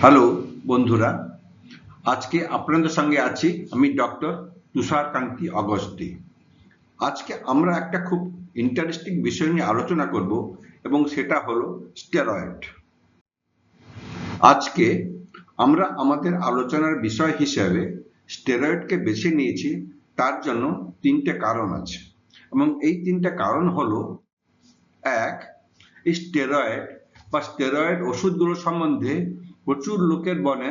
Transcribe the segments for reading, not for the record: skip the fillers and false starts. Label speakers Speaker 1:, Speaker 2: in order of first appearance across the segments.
Speaker 1: Hello বন্ধুরা, আজকে আপনাদের সঙ্গে আছি আমি ডক্টর তুষারকান্তি অগস্তি। আজকে আমরা একটা খুব ইন্টারেস্টিং বিষয় নিয়ে আলোচনা করব এবং সেটা হলো স্টেরয়েড। আজকে আমরা আমাদের আলোচনার বিষয় হিসেবে স্টেরয়েডকে বেছে নিয়েছি। তার জন্য তিনটে কারণ আছে এবং এই তিনটে কারণ হলো, এক, এই স্টেরয়েড বা স্টেরয়েড ওষুধগুলো সম্বন্ধে প্রচুর লোকের মনে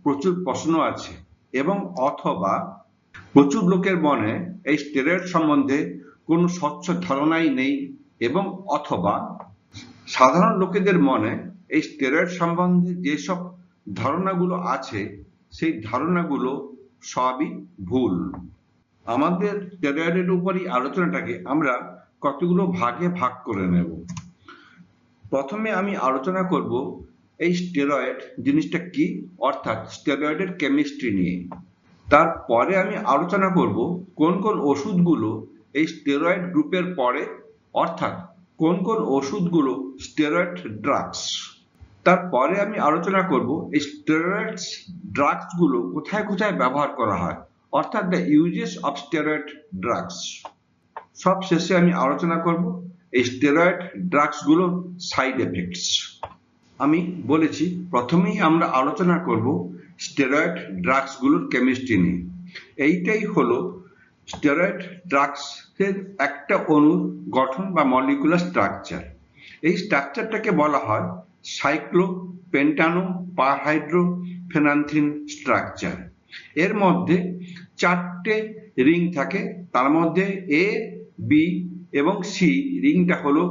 Speaker 1: প্রচুর প্রশ্ন আছে এবং অথবা প্রচুর লোকের মনে এই স্টেরয়েড সম্বন্ধে কোনো স্বচ্ছ ধারণাই নেই এবং অথবা সাধারণ লোকেদের মনে এই স্টেরয়েড সম্বন্ধে যেসব ধারণাগুলো আছে সেই ধারণাগুলো সবই ভুল। আমাদের স্টেরয়েডের উপরই আলোচনাটাকে আমরা কতগুলো ভাগে ভাগ করে নেব। প্রথমে আমি আলোচনা করব এই স্টেরয়েড জিনিসটা কি, অর্থাৎ স্টেরয়েডের কেমিস্ট্রি নিয়ে। তারপরে আমি আলোচনা করব কোন কোন ওষুধগুলো এই স্টেরয়েড গ্রুপের পড়ে, অর্থাৎ কোন কোন ওষুধগুলো স্টেরয়েড ড্রাগস। তারপরে আমি আলোচনা করব এই স্টেরয়েড ড্রাগসগুলো কোথায় কোথায় ব্যবহার করা হয়, অর্থাৎ the uses of steroid drugs. সব শেষে আমি আলোচনা করব এই স্টেরয়েড ড্রাগসগুলোর সাইড এফেক্টস। আমি বলেছি প্রথমেই আমরা আলোচনা করব স্টেরয়েড ড্রাগসগুলোর কেমিস্ট্রি নিয়ে। এইটাই হলো স্টেরয়েড ড্রাগসের একটা অণুর গঠন বা মলিকুলার স্ট্রাকচার। এই স্ট্রাকচারটাকে বলা হয় সাইক্লোপেন্টানো পারহাইড্রোফেনান্থিন স্ট্রাকচার। এর মধ্যে চারটে রিং থাকে, তার মধ্যে এ, বি এবং সি রিংটা হলো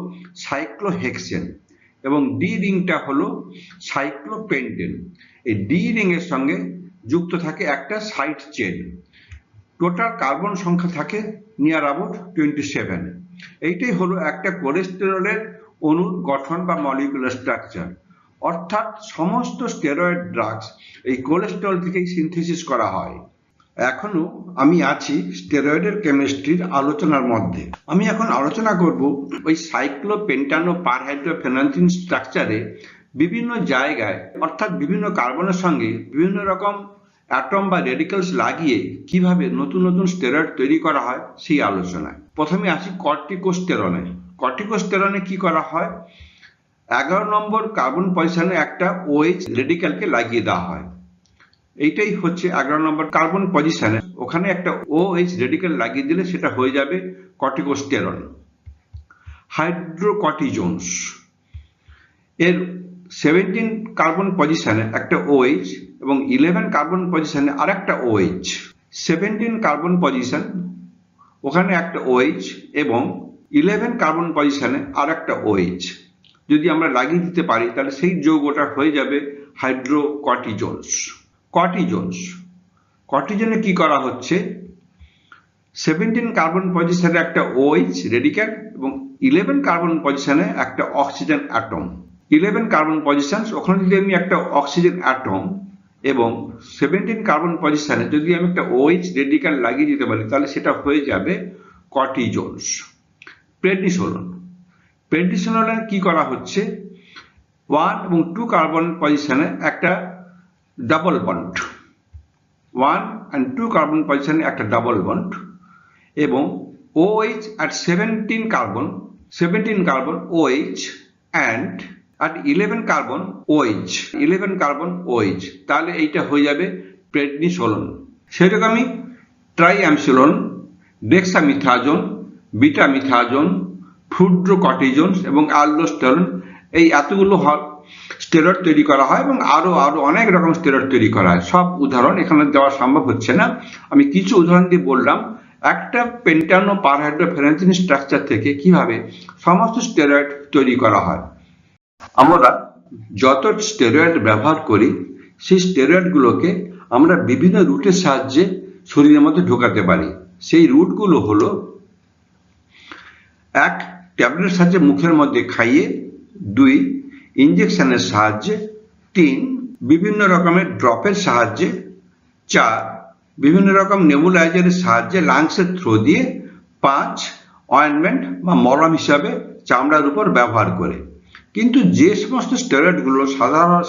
Speaker 1: সাইক্লোহেক্সেন এবং ডি রিংটা হলো সাইক্লোপেন্টেন। এই ডি রিং এর সঙ্গে যুক্ত থাকে একটা সাইড চেন। টোটাল কার্বন সংখ্যা থাকে নিয়ার অ্যাবাউট 27। এইটাই হলো একটা কোলেস্টেরলের অণুর গঠন বা মলিকুলার স্ট্রাকচার। অর্থাৎ সমস্ত স্টেরয়েড ড্রাগস এই কোলেস্টেরল থেকেই সিনথেসিস করা হয়। এখনো আমি আছি স্টেরয়েডের কেমিস্ট্রির আলোচনার মধ্যে। আমি এখন আলোচনা করব ওই সাইক্লোপেন্টানো পারহাইড্রোফেনান্থিন স্ট্রাকচারে বিভিন্ন জায়গায়, অর্থাৎ বিভিন্ন কার্বনের সঙ্গে বিভিন্ন রকম অ্যাটম বা রেডিক্যালস লাগিয়ে কিভাবে নতুন নতুন স্টেরয়েড তৈরি করা হয় সেই আলোচনায়। প্রথমে আসি কর্টিকোস্টেরনে। কর্টিকোস্টেরনে কি করা হয়, 11 নম্বর কার্বন পজিশনে একটা OH রেডিক্যালকে লাগিয়ে দেওয়া হয়। এইটাই হচ্ছে 11 নম্বর কার্বন পজিশনে, ওখানে একটা OH রেডিক্যাল লাগিয়ে দিলে সেটা হয়ে যাবে কর্টিকোস্টেরন। হাইড্রোকর্টিজোনস এর 17 কার্বন পজিশনে একটা OH এবং 11 কার্বন পজিশনে আর একটা OH। 17 কার্বন পজিশন ওখানে একটা OH এবং 11 কার্বন পজিশনে আর একটা OH যদি আমরা লাগিয়ে দিতে পারি তাহলে সেই যৌগটা হয়ে যাবে হাইড্রোকর্টিজোনস। কর্টিজনে কি করা হচ্ছে, 17 কার্বন পজিশনে একটা OH রেডিক্যাল এবং 11 কার্বন পজিশনে একটা অক্সিজেন অ্যাটম। 11 কার্বন পজিশন ওখানে যদি আমি একটা অক্সিজেন অ্যাটম এবং 17 কার্বন পজিশনে যদি আমি একটা OH রেডিক্যাল লাগিয়ে দিতে পারি তাহলে সেটা হয়ে যাবে কর্টিজোনস। প্রেডিসোলনে কি করা হচ্ছে, 1 এবং 2 কার্বন পজিশনে একটা ডাবল বন্ড, 1 and 2 কার্বন পজিশনে একটা ডাবল বন্ড এবং OH at 17 carbon OH and at 11 carbon OH, তাহলে এইটা হয়ে যাবে প্রেডনিসোলন। সেরকমই ট্রাইঅ্যামসিলন, ডেক্সামিথাজোন, বিটামিথাজোন, ফ্লুড্রোকর্টিজোনস এবং অ্যালডোস্টেরন, এই এতগুলো স্টেরয়েড তৈরি করা হয় এবং আরো অনেক রকম স্টেরয়েড তৈরি করা হয়। সব উদাহরণ এখানে দেওয়া সম্ভব হচ্ছে না, আমি কিছু উদাহরণ দিয়ে বললাম একটা পেন্টানো পারহাইড্রোফেনান্থিন স্ট্রাকচার থেকে কিভাবে সমস্ত স্টেরয়েড তৈরি করা হয়। আমরা যত স্টেরয়েড ব্যবহার করি সেই স্টেরয়েডগুলোকে আমরা বিভিন্ন রুটের সাহায্যে শরীরের মধ্যে ঢোকাতে পারি। সেই রুটগুলো হলো, 1, ট্যাবলেটের সাহায্যে মুখের মধ্যে খাইয়ে, 2, ইনজেকশনের সাহায্যে, 3, বিভিন্ন রকমের ড্রপের সাহায্যে, 4, বিভিন্ন রকম নেবুলাইজারের সাহায্যে লাংসের থ্রো দিয়ে, 5, অয়েন্টমেন্ট বা মলম হিসাবে চামড়ার উপর ব্যবহার করে। কিন্তু যে সমস্ত স্টেরয়েডগুলো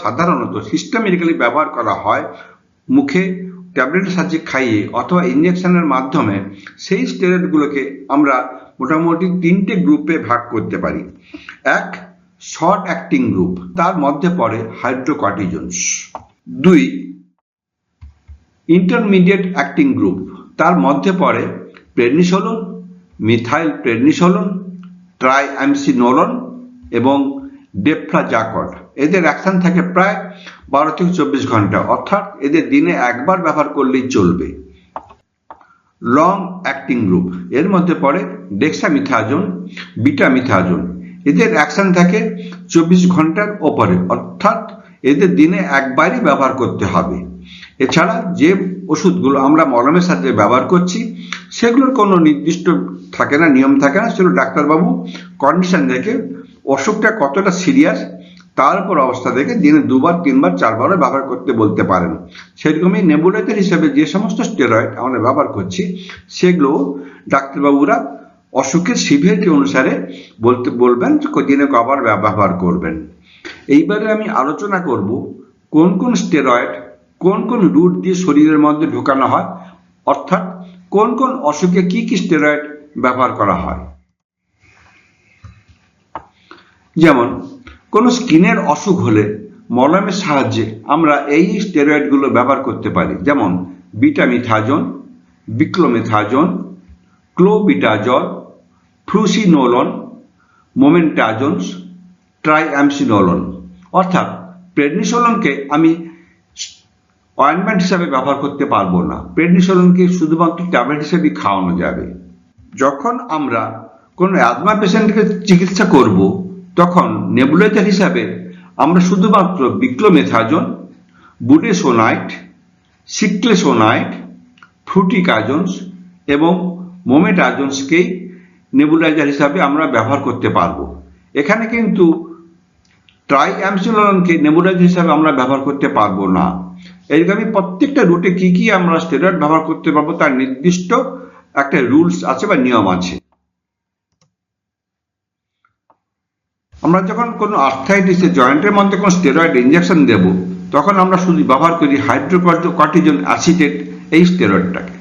Speaker 1: সাধারণত সিস্টেমেটিক্যালি ব্যবহার করা হয় মুখে ট্যাবলেটের সাহায্যে খাইয়ে অথবা ইঞ্জেকশনের মাধ্যমে, সেই স্টেরয়েডগুলোকে আমরা মোটামুটি 3টে গ্রুপে ভাগ করতে পারি। এক, শর্ট অ্যাক্টিং গ্রুপ, তার মধ্যে পড়ে হাইড্রোকর্টিজনস। 2, ইন্টারমিডিয়েট অ্যাক্টিং গ্রুপ, তার মধ্যে পড়ে প্রেডনিসোলোন, মিথাইল প্রেডনিসোলোন, ট্রাইঅ্যামসিনোলোন এবং ডেফ্লাজাকড। এদের অ্যাকশন থাকে প্রায় 12 থেকে 24 ঘন্টা, অর্থাৎ এদের দিনে একবার ব্যবহার করলেই চলবে। লং অ্যাক্টিং গ্রুপ, এর মধ্যে পড়ে ডেক্সামিথাজোন, বিটামিথাজোন। এদের অ্যাকশন থাকে 24 ঘন্টার ওপরে, অর্থাৎ এদের দিনে একবারই ব্যবহার করতে হবে। এছাড়া যে ওষুধগুলো আমরা মলমের সাথে ব্যবহার করছি সেগুলোর কোনো নির্দিষ্ট থাকে না, নিয়ম থাকে না, সেগুলো ডাক্তারবাবু কন্ডিশন দেখে অসুখটা কতটা সিরিয়াস তার উপর অবস্থা দেখে দিনে 2বার 3বার 4বারও ব্যবহার করতে বলতে পারেন। সেরকমই নেবুলাইজার হিসেবে যে সমস্ত স্টেরয়েড আমরা ব্যবহার করছি সেগুলো ডাক্তারবাবুরা অসুখের সিভিয়ারিটি অনুসারে বলবেন দিনে কবার ব্যবহার করবেন। এইবারে আমি আলোচনা করব কোন কোন স্টেরয়েড কোন কোন রুট দিয়ে শরীরের মধ্যে ঢোকানো হয়, অর্থাৎ কোন কোন অসুখে কি কি স্টেরয়েড ব্যবহার করা হয়। যেমন কোনো স্কিনের অসুখ হলে মলমের সাহায্যে আমরা এই স্টেরয়েডগুলো ব্যবহার করতে পারি, যেমন বিটামিথাজোন, বিক্লোমিথাজোন, ক্লোবিটাজল, ফ্লুসিনোলন, মোমেন্টাজোনস, ট্রাইঅ্যামসিনোলন। অর্থাৎ প্রেডনিসোলনকে আমি অয়েন্টমেন্ট হিসাবে ব্যবহার করতে পারবো না, প্রেডনিসোলনকে শুধুমাত্র ট্যাবলেট হিসেবে খাওয়ানো যাবে। যখন আমরা কোনো অ্যাজমা পেশেন্টকে চিকিৎসা করব তখন নেবুলাইজার হিসাবে আমরা শুধুমাত্র বিক্লোমেথাজোন, বুডেসোনাইট, সিক্লেসোনাইট, ফ্লুটিকাজোনস এবং মোমেটাজোনসকেই নেবুলাইজার হিসাবে আমরা ব্যবহার করতে পারবো। এখানে কিন্তু ট্রাইঅ্যামসিনোলনকে নেবুলাইজার হিসাবে আমরা ব্যবহার করতে পারবো না। এইরকমই প্রত্যেকটা রুটে কি কি আমরা স্টেরয়েড ব্যবহার করতে পারবো তার নির্দিষ্ট একটা রুলস আছে বা নিয়ম আছে। আমরা যখন কোনো আর্থ্রাইটিসে জয়েন্টের মধ্যে কোনো স্টেরয়েড ইনজেকশন দেব তখন আমরা শুধু ব্যবহার করি হাইড্রোকর্টিজন অ্যাসিটেট এই স্টেরয়েডটাকে।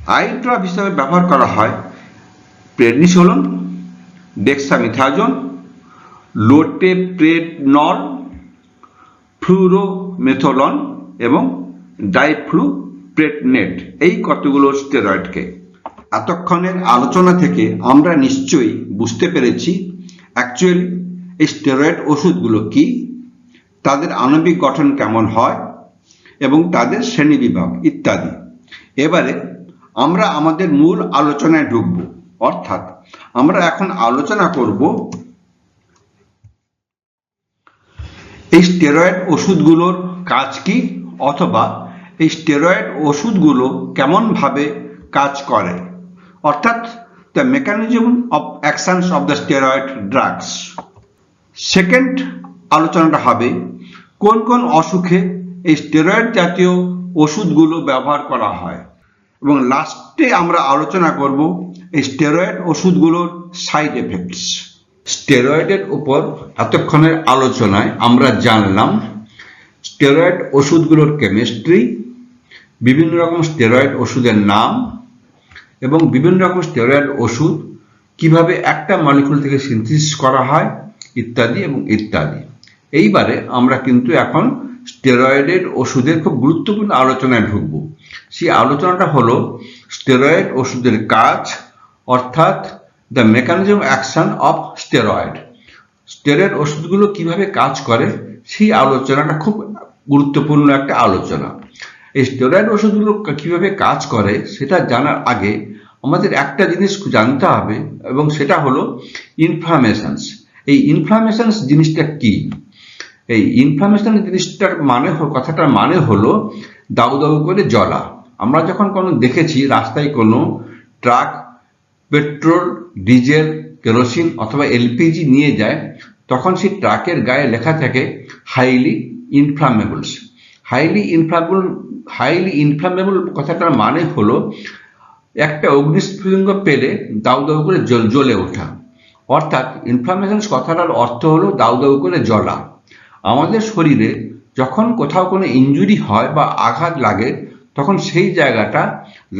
Speaker 1: আই ড্রপ হিসাবে ব্যবহার করা হয় প্রেডনিসোলন, ডেক্সামিথাজোন, লোটেপ্রেডনল, ফ্লুরোমেথোলন এবং ডাইফ্লুপ্রেটনেট, এই কতগুলো স্টেরয়েডকে। এতক্ষণের আলোচনা থেকে আমরা নিশ্চয়ই বুঝতে পেরেছি অ্যাকচুয়ালি এই স্টেরয়েড ওষুধগুলো কি, তাদের আণবিক গঠন কেমন হয় এবং তাদের শ্রেণীবিভাগ ইত্যাদি। এবারে আমরা আমাদের মূল আলোচনায় ঢুকব, অর্থাৎ আমরা এখন আলোচনা করব এই স্টেরয়েড ওষুধগুলোর কাজ কি, অথবা এই স্টেরয়েড ওষুধগুলো কেমন ভাবে কাজ করে, অর্থাৎ the mechanism of actions of the steroid drugs. Second আলোচনাটা হবে কোন কোন অসুখে এই স্টেরয়েড জাতীয় ওষুধগুলো ব্যবহার করা হয়, এবং লাস্টে আমরা আলোচনা করব এই স্টেরয়েড ওষুধগুলোর সাইড এফেক্টস। স্টেরয়েডের উপর এতক্ষণের আলোচনায় আমরা জানলাম স্টেরয়েড ওষুধগুলোর কেমিস্ট্রি, বিভিন্ন রকম স্টেরয়েড ওষুধের নাম এবং বিভিন্ন রকম স্টেরয়েড ওষুধ কিভাবে একটা মলিকুল থেকে সিনথেসিস করা হয় ইত্যাদি এবং ইত্যাদি। এইবারে আমরা কিন্তু এখন স্টেরয়েডের ওষুধের খুব গুরুত্বপূর্ণ আলোচনায় ঢুকব। সেই আলোচনাটা হলো স্টেরয়েড ওষুধের কাজ, অর্থাৎ the mechanism action of steroid. Steroid ওষুধগুলো কিভাবে কাজ করে সেই আলোচনাটা খুব গুরুত্বপূর্ণ একটা আলোচনা। এই স্টেরয়েড ওষুধগুলো কিভাবে কাজ করে সেটা জানার আগে আমাদের একটা জিনিস জানতে হবে, এবং সেটা হলো ইনফ্লামেশনস। এই ইনফ্লামেশনস জিনিসটা কি? এই ইনফ্লামেশন জিনিসটার মানে কথাটার মানে হলো দাউ দাউ করে জ্বলা। আমরা যখন কোনো দেখেছি রাস্তায় কোনো ট্রাক পেট্রোল, ডিজেল, কেরোসিন অথবা এলপিজি নিয়ে যায়, তখন সেই ট্রাকের গায়ে লেখা থাকে হাইলি ইনফ্লামেবলস। হাইলি ইনফ্লামেবল কথাটার মানে হলো একটা অগ্নিস্ফুলিঙ্গ পেলে দাউ দাউ করে জ্বলে ওঠা। অর্থাৎ ইনফ্লামেশন কথাটার অর্থ হলো দাউ দাউ করে জ্বলা। আমাদের শরীরে যখন কোথাও কোনো ইনজুরি হয় বা আঘাত লাগে, তখন সেই জায়গাটা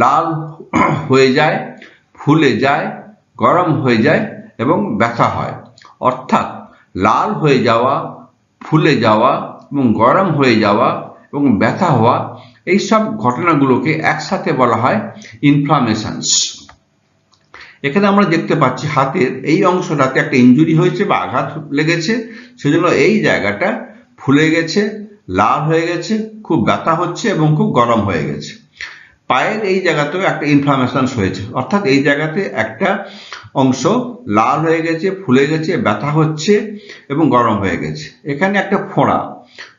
Speaker 1: লাল হয়ে যায়, ফুলে যায়, গরম হয়ে যায় এবং ব্যথা হয়। অর্থাৎ লাল হয়ে যাওয়া, ফুলে যাওয়া এবং গরম হয়ে যাওয়া এবং ব্যথা হওয়া, এইসব ঘটনাগুলোকে একসাথে বলা হয় ইনফ্লামেশনস। এখানে আমরা দেখতে পাচ্ছি হাতের এই অংশটাতে একটা ইনজুরি হয়েছে বা আঘাত লেগেছে, সেজন্য এই জায়গাটা ফুলে গেছে, লাল হয়ে গেছে, খুব ব্যথা হচ্ছে এবং খুব গরম হয়ে গেছে। পায়ের এই জায়গাতেও একটা ইনফ্লামেশন হয়েছে, অর্থাৎ এই জায়গাতে একটা অংশ লাল হয়ে গেছে, ফুলে গেছে, ব্যথা হচ্ছে এবং গরম হয়ে গেছে। এখানে একটা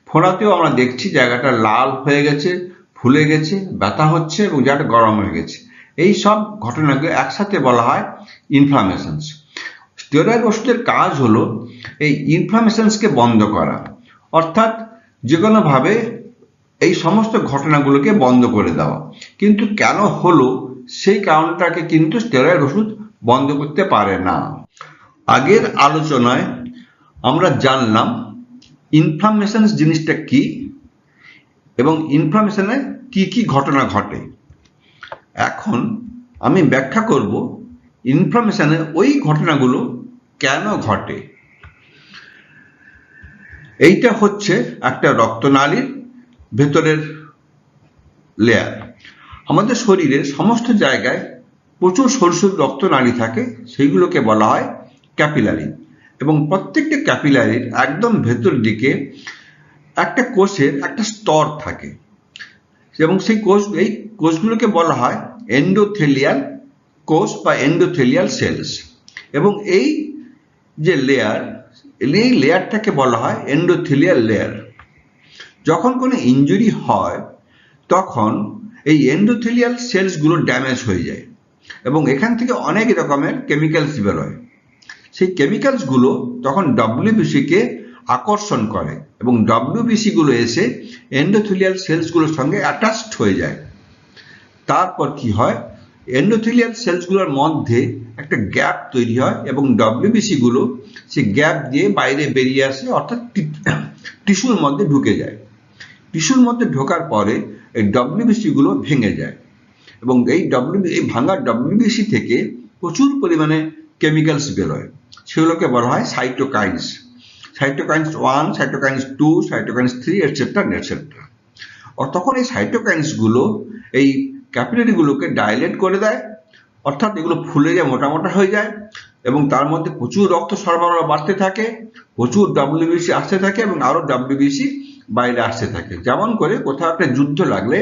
Speaker 1: ফোঁড়াতেও আমরা দেখছি জায়গাটা লাল হয়ে গেছে, ফুলে গেছে, ব্যথা হচ্ছে এবং জায়গাটা গরম হয়ে গেছে। এই সব ঘটনাকে একসাথে বলা হয় ইনফ্লামেশনস। স্টেরয়েড ওষুধের কাজ হলো এই ইনফ্লামেশনসকে বন্ধ করা, অর্থাৎ যে কোনোভাবে এই সমস্ত ঘটনাগুলোকে বন্ধ করে দেওয়া। কিন্তু কেন হলো সেই কারণটাকে কিন্তু স্টেরয়েড ওষুধ বন্ধ করতে পারে না। আগের আলোচনায় আমরা জানলাম ইনফ্লামেশন জিনিসটা কি এবং ইনফ্লামেশনে কি কি ঘটনা ঘটে। এখন আমি ব্যাখ্যা করব ইনফ্লামেশনে ওই ঘটনাগুলো কেন ঘটে। এইটা হচ্ছে একটা রক্তনালীর ভেতরের লেয়ার। আমাদের শরীরের সমস্ত জায়গায় প্রচুর সরু সরু রক্তনালী থাকে, সেইগুলোকে বলা হয় ক্যাপিলারি। এবং প্রত্যেকটা ক্যাপিলারির একদম ভেতর দিকে একটা কোষের একটা স্তর থাকে এবং সেই এই কোষগুলোকে বলা হয় এন্ডোথেলিয়াল কোষ বা এন্ডোথেলিয়াল সেলস। এবং এই যে লেয়ার, এই লেয়ারটাকে বলা হয় এন্ডোথেলিয়াল লেয়ার। যখন কোনো ইনজুরি হয় তখন এই এন্ডোথেলিয়াল সেলসগুলো ড্যামেজ হয়ে যায় এবং এখান থেকে অনেক রকমের কেমিক্যালস বেরোয়। সেই কেমিক্যালসগুলো তখন ডব্লিউবিসিকে আকর্ষণ করে এবং ডব্লিউবিসিগুলো এসে এন্ডোথেলিয়াল সেলসগুলোর সঙ্গে অ্যাটাচড হয়ে যায়। তারপর কি হয়, এন্ডোথেলিয়াল সেলসগুলোর মধ্যে একটা গ্যাপ তৈরি হয় এবং ডব্লিউবিসিগুলো সেই গ্যাপ দিয়ে বাইরে বেরিয়ে আসে, অর্থাৎ টিস্যুর মধ্যে ঢুকে যায়। টিস্যুর মধ্যে ঢোকার পরে এই ডব্লিউবিসিগুলো ভেঙে যায় এবং এই ভাঙা ডব্লিউবিসি থেকে প্রচুর পরিমাণে কেমিক্যালস বেরোয়, সেগুলোকে বলা হয় cytokines. Cytokines 1, cytokines 2, cytokines 3 etcetera etcetera. তখন এই সাইটোকাইনসগুলো এই ক্যাপিলারিগুলোকে ডাইলেট করে দেয়, অর্থাৎ এগুলো ফুলে যায়, মোটা মোটা হয়ে যায় এবং তার মধ্যে প্রচুর রক্ত সরবরাহ বাড়তে থাকে, প্রচুর ডব্লিউবিসি আসতে থাকে এবং আরো ডব্লিউবিসি বাইরে আসতে থাকে। যেমন করে কোথাও একটা যুদ্ধ লাগলে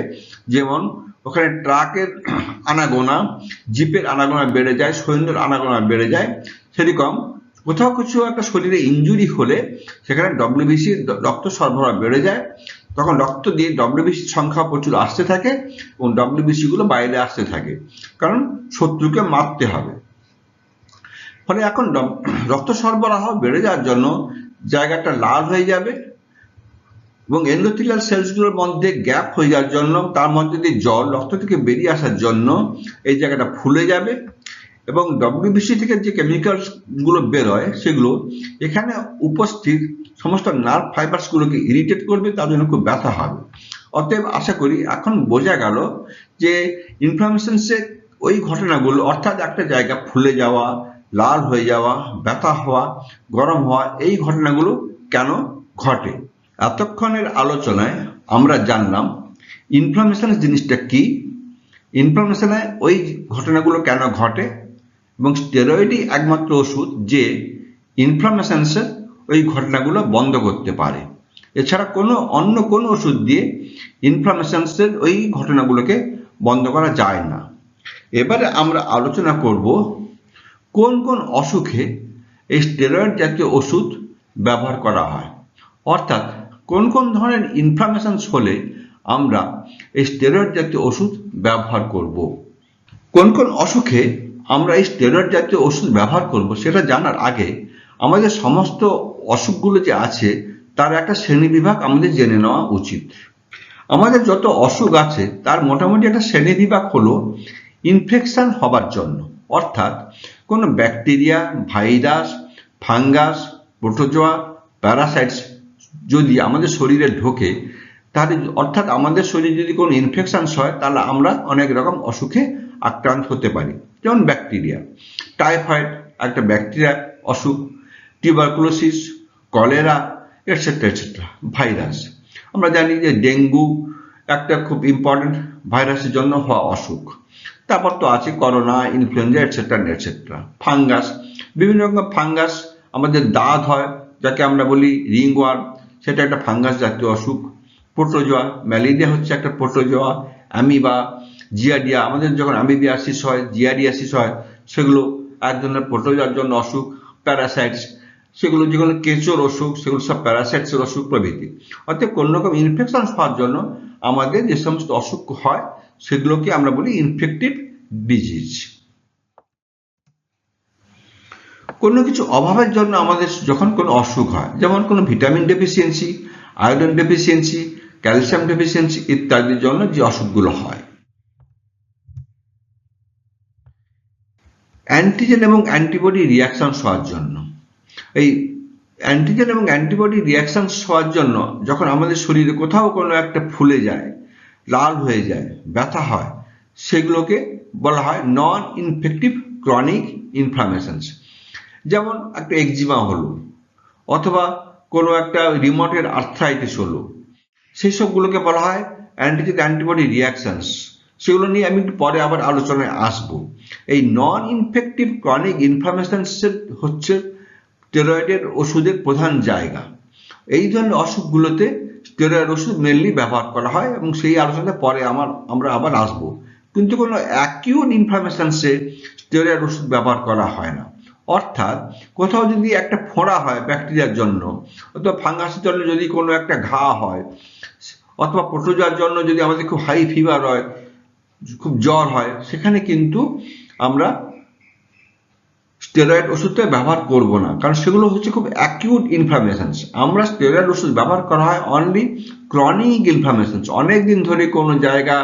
Speaker 1: যেমন ওখানে ট্রাকের আনাগোনা, জিপের আনাগোনা বেড়ে যায়, সৈন্যের আনাগোনা বেড়ে যায়, সেরকম কোথাও কিছু একটা শরীরে ইনজুরি হলে সেখানে ডব্লিউবিসির রক্ত সরবরাহ বেড়ে যায়। তখন রক্ত দিয়ে ডব্লিউবিসির সংখ্যা প্রচুর আসতে থাকে এবং ডব্লিউবিসি গুলো বাইরে আসতে থাকে, কারণ শত্রুকে মারতে হবে। ফলে এখন রক্ত সরবরাহ বেড়ে যাওয়ার জন্য জায়গাটা লাল হয়ে যাবে এবং এন্ডোথেলিয়াল সেলসগুলোর মধ্যে গ্যাপ হয়ে যাওয়ার জন্য তার মধ্যে দিয়ে জল রক্ত থেকে বেরিয়ে আসার জন্য এই জায়গাটা ফুলে যাবে এবং ডব্লিউবিসি থেকে যে কেমিক্যালস গুলো বেরোয় সেগুলো এখানে উপস্থিত সমস্ত নার্ভ ফাইবার্স গুলোকে ইরিটেট করবে, তার জন্য খুব ব্যথা হবে। অতএব আশা করি এখন বোঝা গেল যে ইনফ্লামেশনসে ওই ঘটনাগুলো, অর্থাৎ একটা জায়গা ফুলে যাওয়া, লাল হয়ে যাওয়া, ব্যথা হওয়া, গরম হওয়া, এই ঘটনাগুলো কেন ঘটে। এতক্ষণের আলোচনায় আমরা জানলাম ইনফ্লামেশন জিনিসটা কি, ইনফ্লামেশনে ওই ঘটনাগুলো কেন ঘটে এবং স্টেরয়েডই একমাত্র ওষুধ যে ইনফ্লামেশনসের ওই ঘটনাগুলো বন্ধ করতে পারে। এছাড়া অন্য কোনো ওষুধ দিয়ে ইনফ্লামেশনসের ওই ঘটনাগুলোকে বন্ধ করা যায় না। এবারে আমরা আলোচনা করব কোন কোন অসুখে এই স্টেরয়েড জাতীয় ওষুধ ব্যবহার করা হয়, অর্থাৎ কোন কোন ধরনের ইনফ্লামেশনস হলে আমরা এই স্টেরয়েড জাতীয় ওষুধ ব্যবহার করব। কোন কোন অসুখে আমরা এই স্টেরয়েড জাতীয় ওষুধ ব্যবহার করব সেটা জানার আগে আমাদের সমস্ত অসুখগুলো যে আছে তার একটা শ্রেণীবিভাগ আমাদের জেনে নেওয়া উচিত। আমাদের যত অসুখ আছে তার মোটামুটি একটা শ্রেণীবিভাগ হলো ইনফেকশন হবার জন্য, অর্থাৎ কোনো bacteria, virus, fungus, protozoa, parasites যদি আমাদের শরীরে ঢোকে, তাহলে অর্থাৎ আমাদের শরীরে যদি কোনো ইনফেকশন হয়, তাহলে আমরা অনেক রকম অসুখে আক্রান্ত হতে পারি। যেমন ব্যাকটেরিয়া, টাইফয়েড একটা ব্যাকটেরিয়া অসুখ, tuberculosis, cholera, etcetera etcetera. Virus, আমরা জানি যে ডেঙ্গু একটা খুব ইম্পর্টেন্ট ভাইরাসের জন্য হওয়া অসুখ। তারপর তো আছে corona, influenza, etcetera etcetera. Fungus, বিভিন্ন রকম ফাঙ্গাস, আমাদের দাঁত হয় যাকে আমরা বলি রিংওয়ার্ম, সেটা একটা ফাঙ্গাস জাতীয় অসুখ। প্রোটোজোয়া, ম্যালেরিয়া হচ্ছে একটা প্রোটোজোয়া। অ্যামিবা, জিয়ারিয়া, আমাদের যখন অ্যামিবিয়াসিস হয়, জিয়ারিয়াসিস হয়, সেগুলো এক ধরনের প্রোটোজোয়ার জন্য অসুখ। প্যারাসাইটস, সেগুলো যেগুলো কেঁচোর অসুখ, সেগুলো সব প্যারাসাইটসের অসুখ প্রভৃতি। অর্থাৎ কোন রকম ইনফেকশন হওয়ার জন্য আমাদের যে সমস্ত অসুখ হয় সেগুলোকে আমরা বলি ইনফেক্টিভ ডিজিজ। কোনো কিছু অভাবের জন্য আমাদের যখন কোনো অসুখ হয়, যেমন কোনো vitamin deficiency, iodine deficiency, calcium deficiency ইত্যাদির জন্য যে অসুখগুলো হয়। অ্যান্টিজেন এবং অ্যান্টিবডি রিয়াকশন হওয়ার জন্য, এই অ্যান্টিজেন এবং অ্যান্টিবডি রিয়াকশন হওয়ার জন্য যখন আমাদের শরীরে কোথাও কোনো একটা ফুলে যায়, লাল হয়ে যায়, ব্যথা হয়, সেগুলোকে বলা হয় নন ইনফেক্টিভ ক্রনিক ইনফ্লামেশনস। যেমন একটা এক্সিমা হলো, অথবা কোনো একটা রিমোটের আর্থ্রাইটিস হলো, সেই সবগুলোকে বলা হয় অ্যান্টিজেন অ্যান্টিবডি রিয়াকশনস। সেগুলো নিয়ে আমি একটু পরে আবার আলোচনায় আসবো। এই নন ইনফেক্টিভ ক্রনিক ইনফ্লামেশনস হচ্ছে স্টেরয়েডের ওষুধের প্রধান জায়গা। এই ধরনের অসুখগুলোতে স্টেরয়েড ওষুধ মেনলি ব্যবহার করা হয়, এবং সেই আলোচনায় পরে আমরা আবার আসবো। কিন্তু কোনো অ্যাকিউট ইনফ্লামেশনসে স্টেরয়েড ওষুধ ব্যবহার করা হয় না। অর্থাৎ কোথাও যদি একটা ফোঁড়া হয় ব্যাকটেরিয়ার জন্য, অথবা ফাঙ্গাসের জন্য যদি কোনো একটা ঘা হয়, অথবা প্রোটোজোয়ার জন্য যদি আমাদের খুব হাই ফিভার হয়, খুব জ্বর হয়, সেখানে কিন্তু আমরা স্টেরয়েড ওষুধটা ব্যবহার করব না, কারণ সেগুলো হচ্ছে খুব অ্যাকিউট ইনফ্লামেশনস। আমরা স্টেরয়েড ওষুধ ব্যবহার করা হয় অনলি ক্রনিক ইনফ্লামেশনস, অনেক দিন ধরে কোনো জায়গা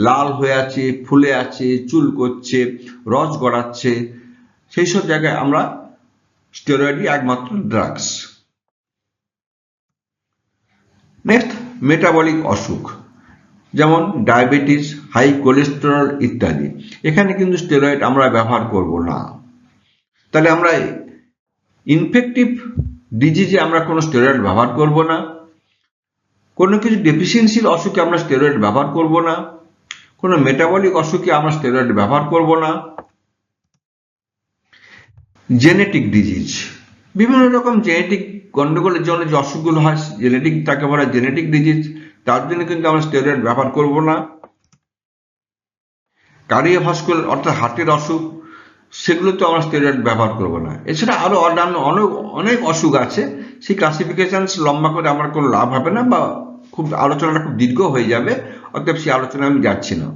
Speaker 1: লাল হয়ে আছে, ফুলে আছে, চুল করছে, রস গড়াচ্ছে, সেই সব জায়গায় আমরা স্টেরয়েডই একমাত্র ড্রাগস। নেক্সট, মেটাবলিক অসুখ, যেমন ডায়াবেটিস, হাই কোলেস্টেরল ইত্যাদি। এখানে কিন্তু স্টেরয়েড আমরা ব্যবহার করব না। তাহলে আমরা ইনফেক্টিভ ডিজিজে আমরা কোনো স্টেরয়েড ব্যবহার করব না, কোনো কিছু ডেফিসিয়েন্সির অসুখে আমরা স্টেরয়েড ব্যবহার করব না, কোনো মেটাবলিক অসুখে আমরা স্টেরয়েড ব্যবহার করব না। জেনেটিক ডিজিজ, বিভিন্ন রকম জেনেটিক গন্ডগোলের জন্য যে অসুখগুলো হয়, জেনেটিক, তাকে বলা জেনেটিক ডিজিজ, তার জন্য কিন্তু আমরা স্টেরয়েড ব্যবহার করব না। কার্ডিওভাস্কুলার অর্থাৎ হার্টের অসুখ, সেগুলোতে আমরা স্টেরয়েড ব্যবহার করব না। এছাড়া আরো অন্যান্য অনেক অসুখ আছে, সেই ক্লাসিফিকেশন লম্বা করে আমার কোনো লাভ হবে না, বা খুব আলোচনাটা খুব দীর্ঘ হয়ে যাবে, অতএব সেই আলোচনায় আমি যাচ্ছি না।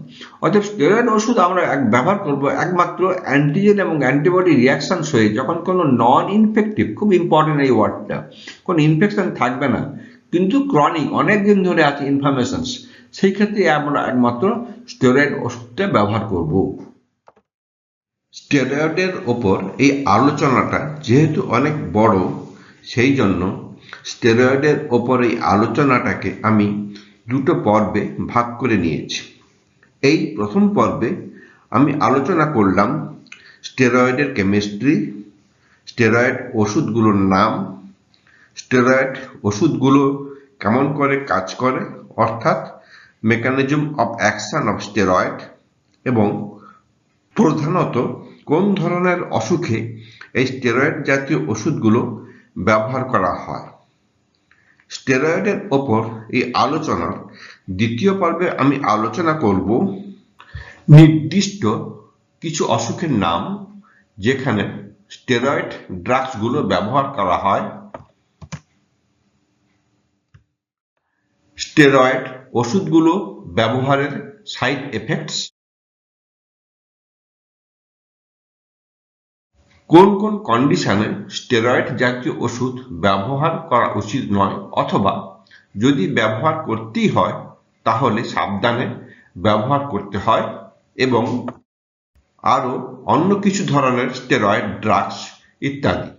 Speaker 1: অতএব স্টেরয়েড ওষুধ আমরা ব্যবহার করব একমাত্র অ্যান্টিজেন এবং অ্যান্টিবডি রিয়াকশন হয়ে, যখন কোনো নন ইনফেক্টিভ, খুব ইম্পর্টেন্ট এই ওয়ার্ডটা, কোনো ইনফেকশন থাকবে না কিন্তু ক্রনিক অনেক দিন ধরে আছে ইনফ্লামেশনস, সেই ক্ষেত্রে আমরা একমাত্র স্টেরয়েড ওষুধটা ব্যবহার করব। স্টেরয়েডের ওপর এই আলোচনাটা যেহেতু অনেক বড়, সেই জন্য স্টেরয়েডের ওপর এই আলোচনাটাকে আমি দুটো পর্বে ভাগ করে নিয়েছি। এই প্রথম পর্বে আমি আলোচনা করলাম স্টেরয়েডের কেমিস্ট্রি, স্টেরয়েড ওষুধগুলোর নাম, স্টেরয়েড ওষুধগুলো কেমন করে কাজ করে, অর্থাৎ mechanism of action of steroid, এবং প্রধানত কোন ধরনের অসুখে এই স্টেরয়েড জাতীয় ওষুধগুলো ব্যবহার করা হয়। স্টেরয়েডের ওপর এই আলোচনার দ্বিতীয় পর্বে আমি আলোচনা করব নির্দিষ্ট কিছু অসুখের নাম যেখানে স্টেরয়েড ড্রাগসগুলো ব্যবহার করা হয়, স্টেরয়েড ওষুধগুলো ব্যবহারের সাইড এফেক্টস, কোন কোন কন্ডিশনে স্টেরয়েড জাতীয় ওষুধ ব্যবহার করা উচিত নয়, অথবা যদি ব্যবহার করতেই হয় তাহলে সাবধানে ব্যবহার করতে হয়, এবং আরও অন্য কিছু ধরনের স্টেরয়েড ড্রাগস ইত্যাদি।